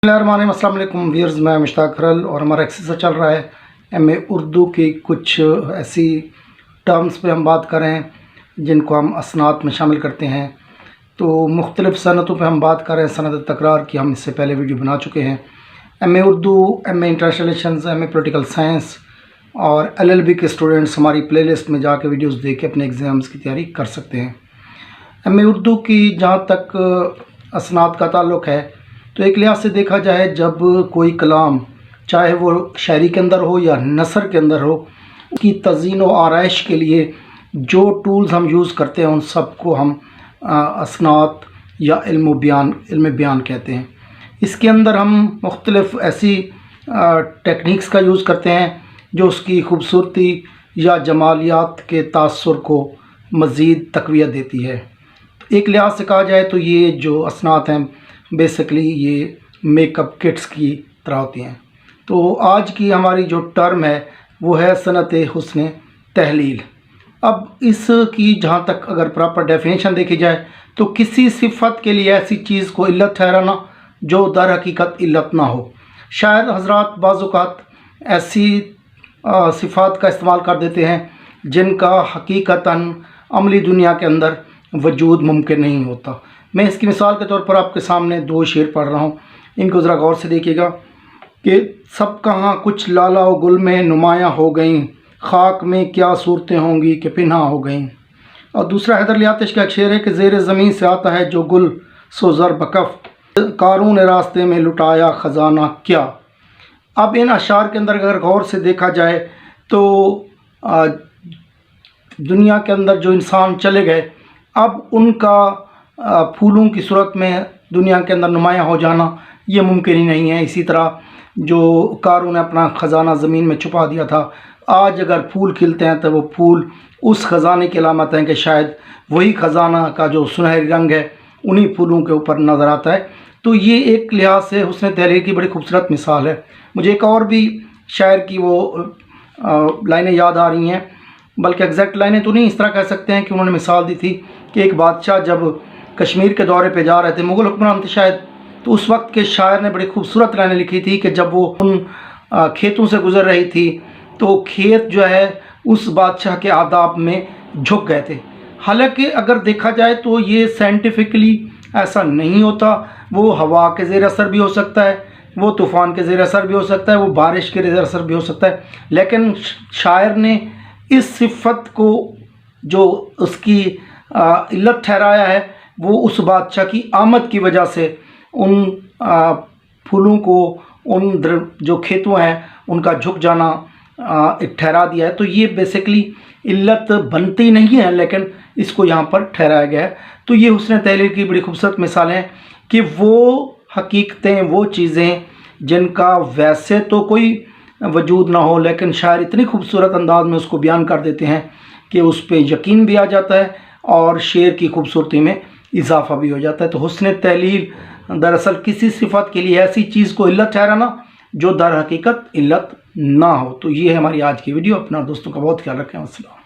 अस्सलाम वालेकुम व्यूअर्स, मैं मुश्ताक खरल और हमारा एक्सरसाइज चल रहा है एमए उर्दू की कुछ ऐसी टर्म्स पे हम बात कर रहे हैं जिनको हम असनात में शामिल करते हैं। तो मुख्तलिफ़ सनतों पे हम बात कर रहे हैं। सनत तकरार की हम इससे पहले वीडियो बना चुके हैं। MA Urdu, MA international relations, MA political science और एलएलबी के स्टूडेंट्स हमारी प्लेलिस्ट में जाके वीडियोस देख के अपने एग्ज़ाम्स की तैयारी कर सकते हैं। एमए उर्दू की जहाँ तक असनात का ताल्लुक़ है तो एक लिहाज से देखा जाए, जब कोई कलाम चाहे वो शायरी के अंदर हो या नसर के अंदर हो, उसकी तज़ीन व आराइश के लिए जो टूल्स हम यूज़ करते हैं उन सब को हम असनात या इल्म बयान कहते हैं। इसके अंदर हम मुख्तलिफ़ ऐसी टेक्निक्स का यूज़ करते हैं जो उसकी खूबसूरती या जमालियात के तासुर को मज़ीद तक़वियत देती है। एक लिहाज से कहा जाए तो ये जो असनात हैं बेसिकली ये मेकअप किट्स की तरह होती हैं। तो आज की हमारी जो टर्म है वो है सनत हुस्ने तहलील। अब इसकी जहाँ तक अगर प्रॉपर डेफिनेशन देखी जाए तो किसी सिफत के लिए ऐसी चीज़ को इल्लत ठहराना जो दर हकीकत इल्लत ना हो। शायद हजरात बाज़-ओ-क़ात ऐसी सिफ़ात का इस्तेमाल कर देते हैं जिनका हकीकतन अमली दुनिया के अंदर वजूद मुमकिन नहीं होता। मैं इसकी मिसाल के तौर पर आपके सामने दो शेर पढ़ रहा हूँ, इनको ज़रा गौर से देखिएगा कि सब कहाँ कुछ लाला व गुल में नुमायाँ हो गईं, खाक में क्या सूरतें होंगी कि पिन्हा हो गईं। और दूसरा हैदर अली आतिश का एक शेर है कि ज़ेर ज़मीन से आता है जो गुल सो ज़र बकफ, कारून रास्ते में लुटाया ख़जाना क्या। अब इन अशार के अंदर अगर गौर से देखा जाए तो दुनिया के अंदर जो इंसान चले गए, अब उनका फूलों की सूरत में दुनिया के अंदर नुमायाँ हो जाना ये मुमकिन ही नहीं है। इसी तरह जो कारून ने अपना ख़जाना ज़मीन में छुपा दिया था, आज अगर फूल खिलते हैं तो वो फूल उस ख़जाने की अलामत हैं कि शायद वही ख़जाना का जो सुनहरी रंग है उन्हीं फूलों के ऊपर नज़र आता है। तो ये एक लिहाज से हुस्न तहलील की बड़ी खूबसूरत मिसाल है। मुझे एक और भी शायर की वो लाइनें याद आ रही हैं, बल्कि एग्जैक्ट लाइनें तो नहीं, इस तरह कह सकते हैं कि उन्होंने मिसाल दी थी कि एक बादशाह जब कश्मीर के दौरे पे जा रहे थे, मुग़ल हुक्मरान थे शायद, तो उस वक्त के शायर ने बड़ी खूबसूरत लाइनें लिखी थी कि जब वो उन खेतों से गुज़र रही थी तो खेत जो है उस बादशाह के आदाब में झुक गए थे। हालांकि अगर देखा जाए तो ये साइंटिफिकली ऐसा नहीं होता। वो हवा के ज़ेर असर भी हो सकता है, वो तूफ़ान के ज़ेर असर भी हो सकता है, वो बारिश के ज़ेर असर भी हो सकता है, लेकिन शायर ने इस सिफत को जो उसकी इल्लत ठहराया है वो उस बादशाह की आमद की वजह से उन फूलों को, उन जो खेतों हैं उनका झुक जाना एक ठहरा दिया है। तो ये बेसिकली इल्लत बनती नहीं है, लेकिन इसको यहाँ पर ठहराया गया है। तो ये हुस्न तहलील की बड़ी खूबसूरत मिसाल है कि वो हकीकतें, वो चीज़ें जिनका वैसे तो कोई वजूद ना हो, लेकिन शायर इतनी खूबसूरत अंदाज में उसको बयान कर देते हैं कि उस पर यकीन भी आ जाता है और शेर की खूबसूरती में इजाफा भी हो जाता है। तो हुस्न तहलील दरअसल किसी सिफत के लिए ऐसी चीज़ को इल्लत ठहराना जो दर हकीकत इल्लत ना हो। तो ये है हमारी आज की वीडियो। अपना दोस्तों का बहुत ख्याल रखें। अस्सलाम।